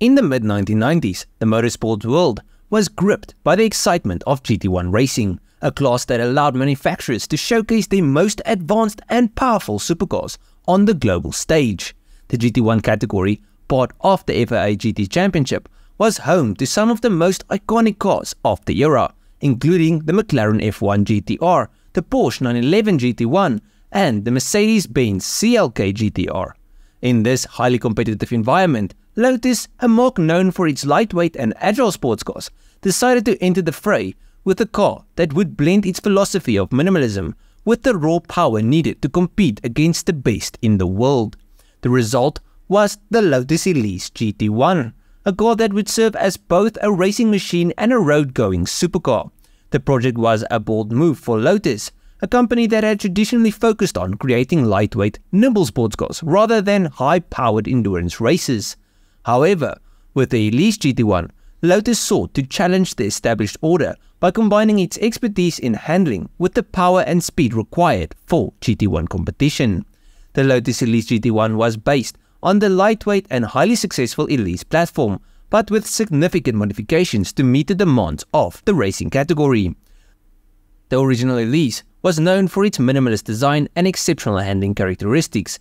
In the mid-1990s, the motorsport world was gripped by the excitement of GT1 racing, a class that allowed manufacturers to showcase their most advanced and powerful supercars on the global stage. The GT1 category, part of the FIA GT Championship, was home to some of the most iconic cars of the era, including the McLaren F1 GTR, the Porsche 911 GT1, and the Mercedes-Benz CLK GTR. In this highly competitive environment, Lotus, a marque known for its lightweight and agile sports cars, decided to enter the fray with a car that would blend its philosophy of minimalism with the raw power needed to compete against the best in the world. The result was the Lotus Elise GT1, a car that would serve as both a racing machine and a road-going supercar. The project was a bold move for Lotus, a company that had traditionally focused on creating lightweight, nimble sports cars rather than high-powered endurance races. However, with the Elise GT1, Lotus sought to challenge the established order by combining its expertise in handling with the power and speed required for GT1 competition. The Lotus Elise GT1 was based on the lightweight and highly successful Elise platform, but with significant modifications to meet the demands of the racing category. The original Elise was known for its minimalist design and exceptional handling characteristics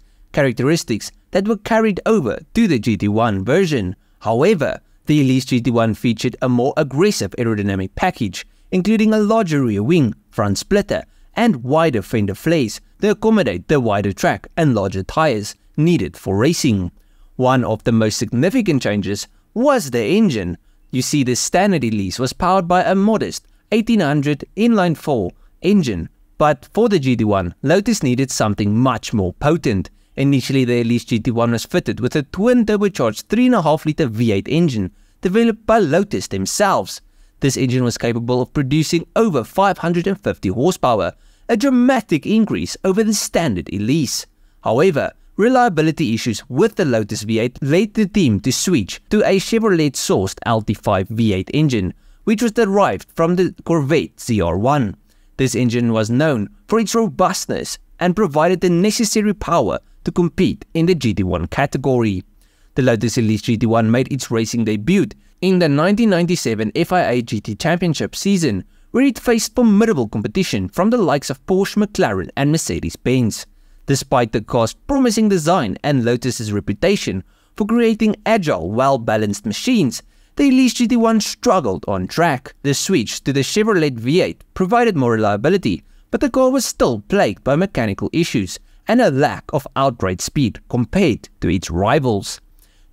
that were carried over to the GT1 version. However, the Elise GT1 featured a more aggressive aerodynamic package, including a larger rear wing, front splitter, and wider fender flares to accommodate the wider track and larger tires needed for racing. One of the most significant changes was the engine. You see, the standard Elise was powered by a modest 1800 inline-4 engine, but for the GT1, Lotus needed something much more potent. Initially, the Elise GT1 was fitted with a twin-turbocharged 3.5-litre V8 engine developed by Lotus themselves. This engine was capable of producing over 550 horsepower, a dramatic increase over the standard Elise. However, reliability issues with the Lotus V8 led the team to switch to a Chevrolet-sourced LT5 V8 engine, which was derived from the Corvette ZR1. This engine was known for its robustness and provided the necessary power to compete in the GT1 category. The Lotus Elise GT1 made its racing debut in the 1997 FIA GT Championship season, where it faced formidable competition from the likes of Porsche, McLaren and Mercedes-Benz. Despite the car's promising design and Lotus's reputation for creating agile, well-balanced machines, the Elise GT1 struggled on track. The switch to the Chevrolet V8 provided more reliability, but the car was still plagued by mechanical issues and a lack of outright speed compared to its rivals.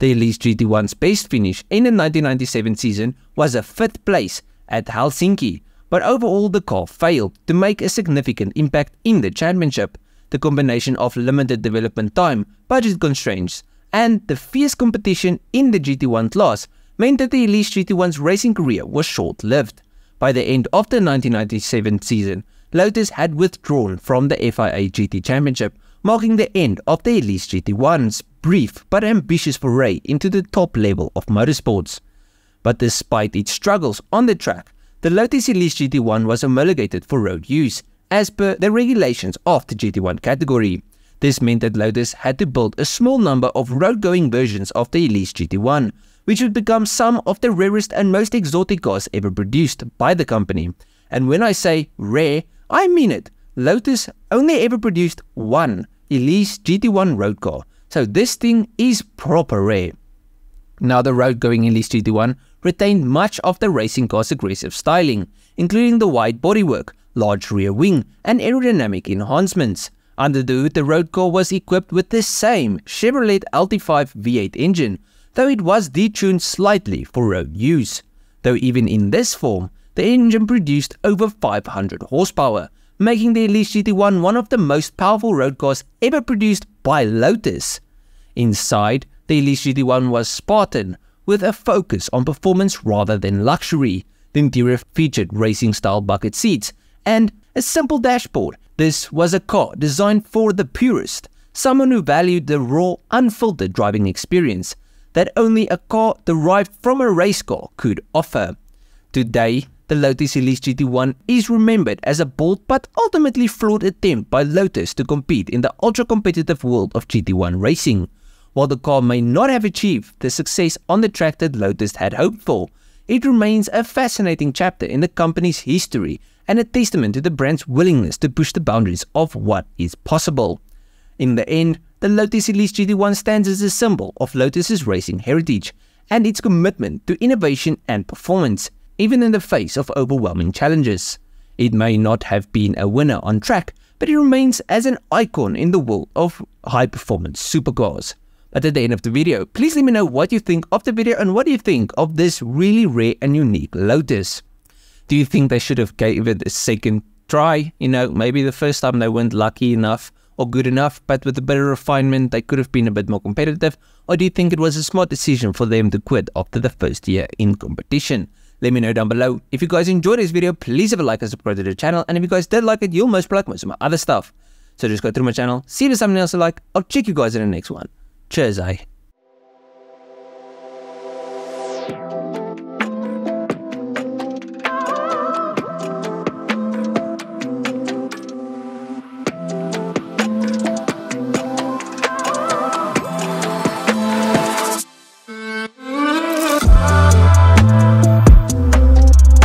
The Elise GT1's best finish in the 1997 season was a 5th place at Helsinki, but overall the car failed to make a significant impact in the championship. The combination of limited development time, budget constraints, and the fierce competition in the GT1 class meant that the Elise GT1's racing career was short-lived. By the end of the 1997 season, Lotus had withdrawn from the FIA GT Championship, marking the end of the Elise GT1's brief but ambitious foray into the top level of motorsports. But despite its struggles on the track, the Lotus Elise GT1 was homologated for road use, as per the regulations of the GT1 category. This meant that Lotus had to build a small number of road-going versions of the Elise GT1, which would become some of the rarest and most exotic cars ever produced by the company. And when I say rare, I mean it. Lotus only ever produced one Elise GT1 road car, so this thing is proper rare. Now, the road-going Elise GT1 retained much of the racing car's aggressive styling, including the wide bodywork, large rear wing, and aerodynamic enhancements. Under the hood, the road car was equipped with the same Chevrolet LT5 V8 engine, though it was detuned slightly for road use. Though even in this form, the engine produced over 500 horsepower, making the Elise GT1 one of the most powerful road cars ever produced by Lotus. Inside, the Elise GT1 was Spartan, with a focus on performance rather than luxury. The interior featured racing-style bucket seats and a simple dashboard. This was a car designed for the purist, someone who valued the raw, unfiltered driving experience that only a car derived from a race car could offer. Today, the Lotus Elise GT1 is remembered as a bold but ultimately flawed attempt by Lotus to compete in the ultra-competitive world of GT1 racing. While the car may not have achieved the success on the track that Lotus had hoped for, it remains a fascinating chapter in the company's history and a testament to the brand's willingness to push the boundaries of what is possible. In the end, the Lotus Elise GT1 stands as a symbol of Lotus's racing heritage and its commitment to innovation and performance, even in the face of overwhelming challenges. It may not have been a winner on track, but it remains as an icon in the world of high-performance supercars. But at the end of the video, please let me know what you think of the video and what do you think of this really rare and unique Lotus. Do you think they should have gave it a second try? You know, maybe the first time they weren't lucky enough or good enough, but with a bit of refinement they could have been a bit more competitive? Or do you think it was a smart decision for them to quit after the first year in competition? Let me know down below. If you guys enjoyed this video, please have a like and subscribe to the channel, and if you guys did like it, you'll most like most of my other stuff. So just go through my channel, see if there's something else I like. I'll check you guys in the next one. Cheers,